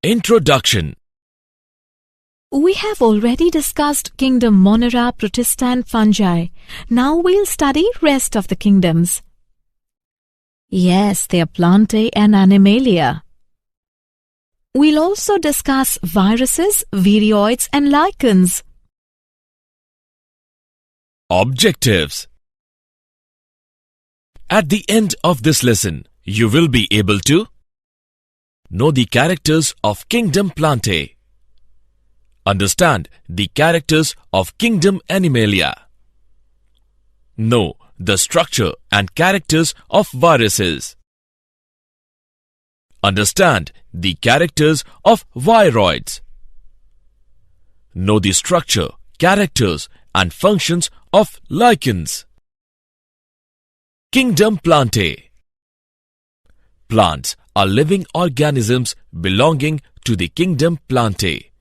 Introduction. We have already discussed kingdom Monera, Protista and fungi. Now we'll study rest of the kingdoms. Yes, they are Plantae and Animalia. We'll also discuss viruses, viroids and lichens. Objectives. At the end of this lesson, you will be able to know the characters of kingdom Plantae, understand the characters of kingdom Animalia, know the structure and characters of viruses, understand the characters of viroids, know the structure, characters and functions of lichens. Kingdom Plantae. Plants are living organisms belonging to the kingdom Plantae.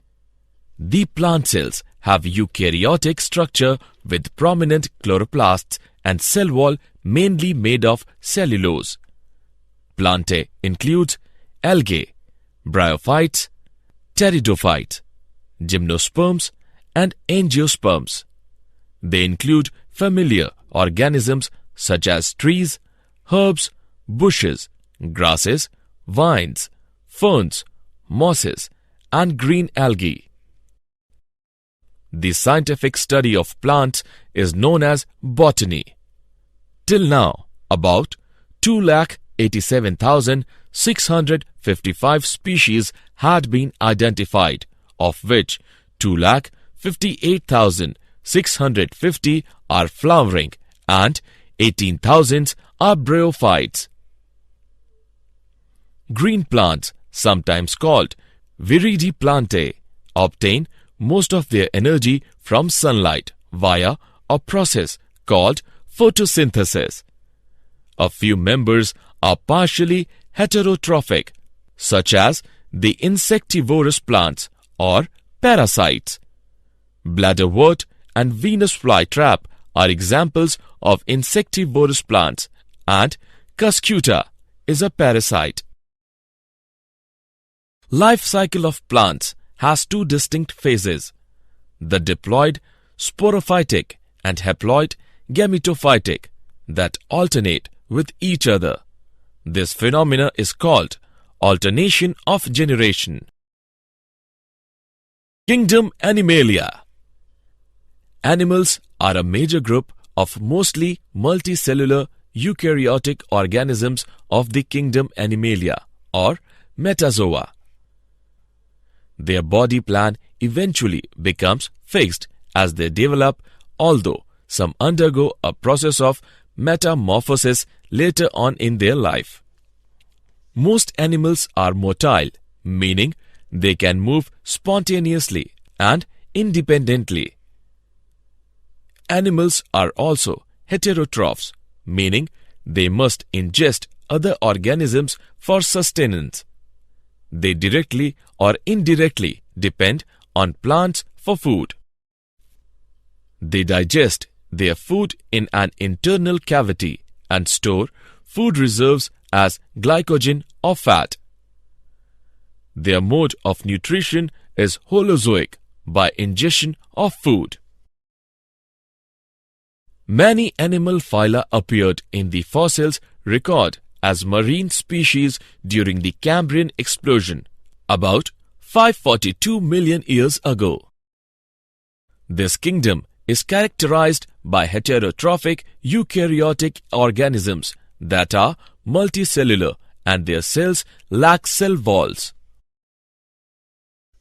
The plant cells have eukaryotic structure with prominent chloroplasts and cell wall mainly made of cellulose. Plantae includes algae, bryophytes, pteridophytes, gymnosperms and angiosperms. They include familiar organisms such as trees, herbs, bushes, grasses, vines, ferns, mosses, and green algae. The scientific study of plants is known as botany. Till now, about 2,87,655 species had been identified, of which 2,58,650 are flowering and 18,000 are bryophytes. Green plants, sometimes called viridiplantae, obtain most of their energy from sunlight via a process called photosynthesis. A few members are partially heterotrophic, such as the insectivorous plants or parasites. Bladderwort and Venus flytrap are examples of insectivorous plants, and Cuscuta is a parasite. Life cycle of plants has two distinct phases: the diploid sporophytic and haploid gametophytic that alternate with each other. This phenomena is called alternation of generation. Kingdom Animalia. Animals are a major group of mostly multicellular eukaryotic organisms of the kingdom Animalia or metazoa. Their body plan eventually becomes fixed as they develop, although some undergo a process of metamorphosis later on in their life. Most animals are motile, meaning they can move spontaneously and independently. Animals are also heterotrophs, meaning they must ingest other organisms for sustenance. They directly or indirectly depend on plants for food. They digest their food in an internal cavity and store food reserves as glycogen or fat. Their mode of nutrition is holozoic by ingestion of food. Many animal phyla appeared in the fossils record as marine species during the Cambrian explosion about 542 million years ago. This kingdom is characterized by heterotrophic eukaryotic organisms that are multicellular and their cells lack cell walls.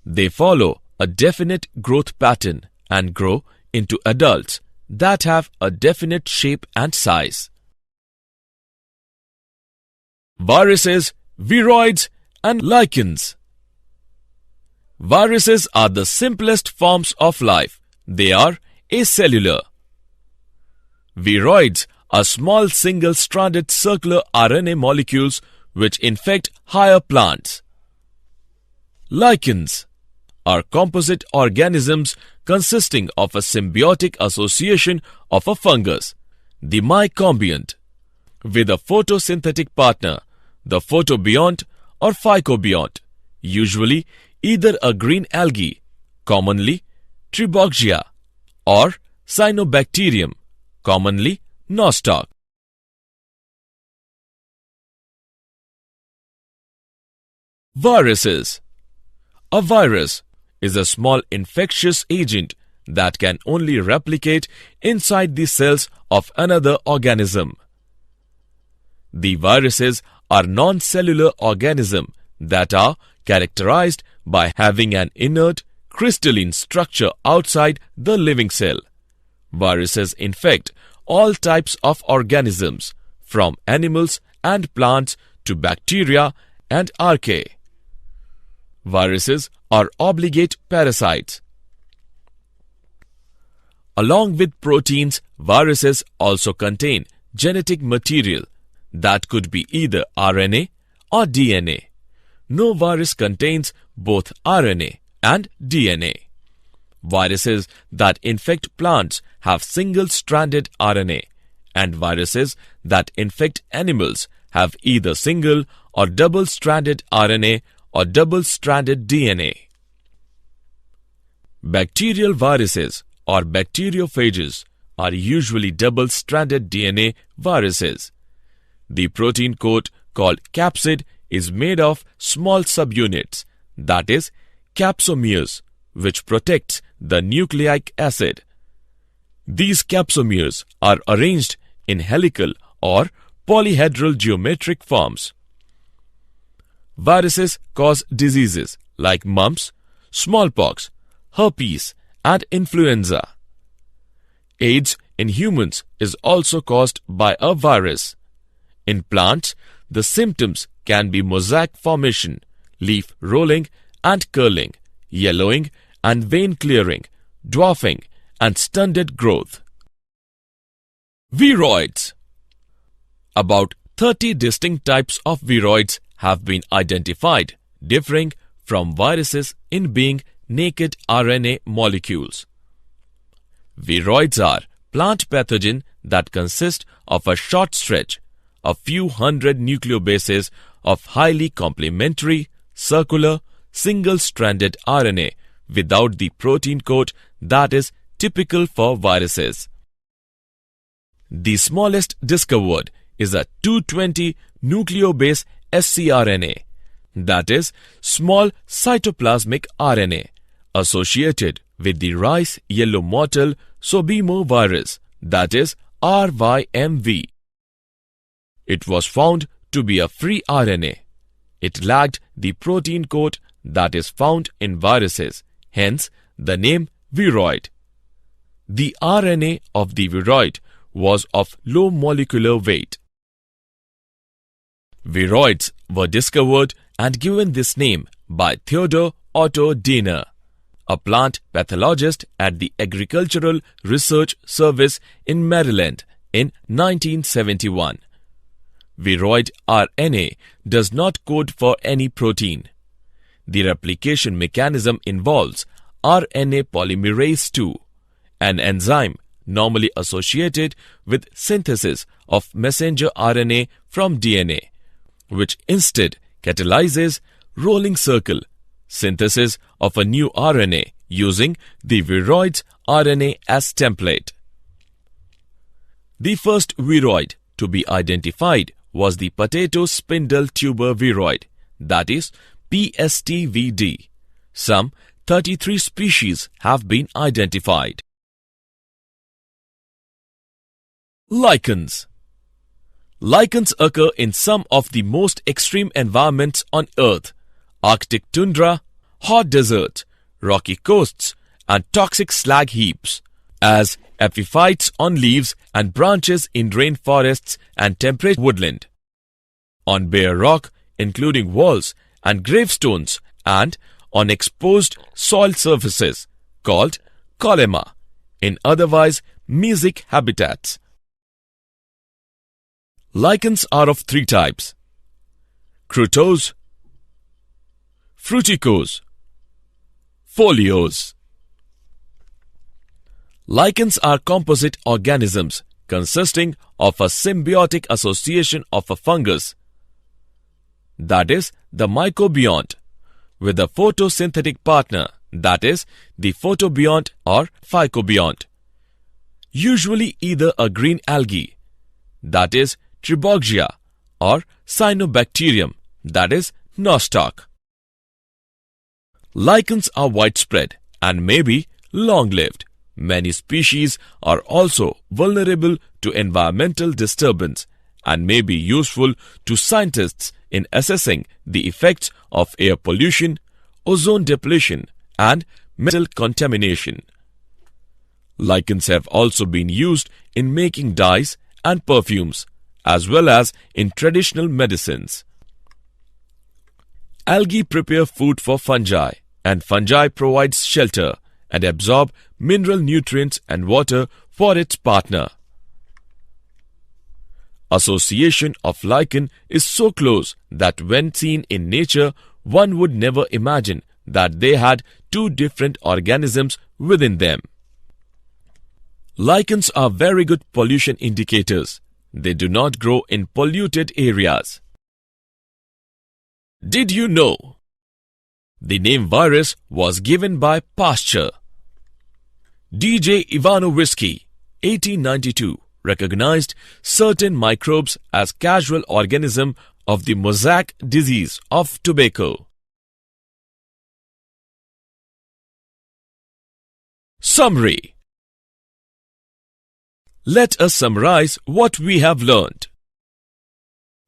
They follow a definite growth pattern and grow into adults that have a definite shape and size. Viruses, viroids and lichens. Viruses are the simplest forms of life. They are acellular. Viroids are small single-stranded circular RNA molecules which infect higher plants. Lichens are composite organisms consisting of a symbiotic association of a fungus, the mycombionte, with a photosynthetic partner, the photobionte or phycobionte, usually either a green algae, commonly Tribauxia, or Cyanobacterium, commonly nostoc. Viruses. A virus is a small infectious agent that can only replicate inside the cells of another organism. The viruses are non-cellular organisms that are characterized by having an inert, crystalline structure outside the living cell. Viruses infect all types of organisms, from animals and plants to bacteria and archaea. Viruses are obligate parasites. Along with proteins, viruses also contain genetic material that could be either RNA or DNA. No virus contains both RNA and DNA. Viruses that infect plants have single-stranded RNA, and viruses that infect animals have either single or double-stranded RNA or double-stranded DNA. Bacterial viruses or bacteriophages are usually double-stranded DNA viruses. The protein coat called capsid is made of small subunits, that is, capsomeres, which protects the nucleic acid. These capsomeres are arranged in helical or polyhedral geometric forms. Viruses cause diseases like mumps, smallpox, herpes, and influenza. AIDS in humans is also caused by a virus. In plants, the symptoms can be mosaic formation, leaf rolling and curling, yellowing and vein clearing, dwarfing and stunted growth. Viroids. About 30 distinct types of viroids have been identified, differing from viruses in being naked RNA molecules. Viroids are plant pathogens that consist of a short stretch, a few hundred nucleobases of highly complementary, circular, single-stranded RNA without the protein coat that is typical for viruses. The smallest discovered is a 220 nucleobase scRNA, that is, small cytoplasmic RNA, associated with the rice yellow mottle sorbemovirus, that is, RYMV. It was found to be a free RNA. It lacked the protein coat that is found in viruses, hence the name viroid. The RNA of the viroid was of low molecular weight. Viroids were discovered and given this name by Theodor Otto Diener, a plant pathologist at the Agricultural Research Service in Maryland in 1971. Viroid RNA does not code for any protein. The replication mechanism involves RNA polymerase II, an enzyme normally associated with synthesis of messenger RNA from DNA, which instead catalyzes rolling circle synthesis of a new RNA using the viroid's RNA as template. The first viroid to be identified was the potato spindle tuber viroid, that is PSTVD. Some 33 species have been identified. Lichens. Lichens occur in some of the most extreme environments on Earth: Arctic tundra, hot deserts, rocky coasts, and toxic slag heaps, as epiphytes on leaves and branches in rainforests and temperate woodland, on bare rock, including walls and gravestones, and on exposed soil surfaces, called colema, in otherwise mesic habitats. Lichens are of three types: crotose, fruticose, foliose. Lichens are composite organisms consisting of a symbiotic association of a fungus, that is, the mycobiont, with a photosynthetic partner, that is, the photobiont or phycobiont. Usually either a green algae, that is, Tribaugia, or cyanobacterium, that is, nostoc. Lichens are widespread and may be long-lived. Many species are also vulnerable to environmental disturbance and may be useful to scientists in assessing the effects of air pollution, ozone depletion, and metal contamination. Lichens have also been used in making dyes and perfumes, as well as in traditional medicines. Algae prepare food for fungi, and fungi provides shelter and absorb mineral nutrients and water for its partner. Association of lichen is so close that when seen in nature, one would never imagine that they had two different organisms within them. Lichens are very good pollution indicators. They do not grow in polluted areas. Did you know? The name virus was given by Pasteur. D.J. Ivanovisky, 1892, recognized certain microbes as casual organism of the mosaic disease of tobacco. Summary. Let us summarize what we have learned.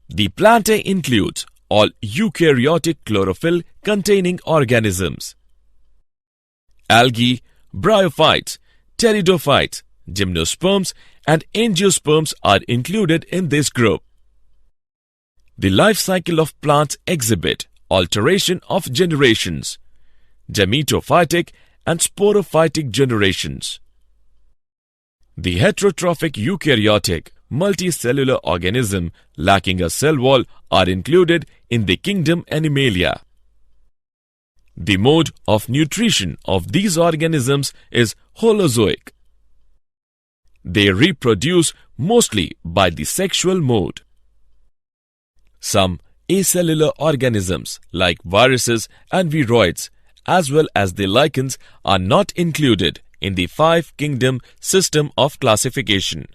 The plantae includes all eukaryotic chlorophyll-containing organisms. Algae, bryophytes, pteridophytes, gymnosperms and angiosperms are included in this group. The life cycle of plants exhibit alternation of generations, gametophytic and sporophytic generations. The heterotrophic eukaryotic multicellular organism lacking a cell wall are included in the kingdom Animalia. The mode of nutrition of these organisms is holozoic. They reproduce mostly by the sexual mode. Some acellular organisms like viruses and viroids as well as the lichens are not included in the five kingdom system of classification,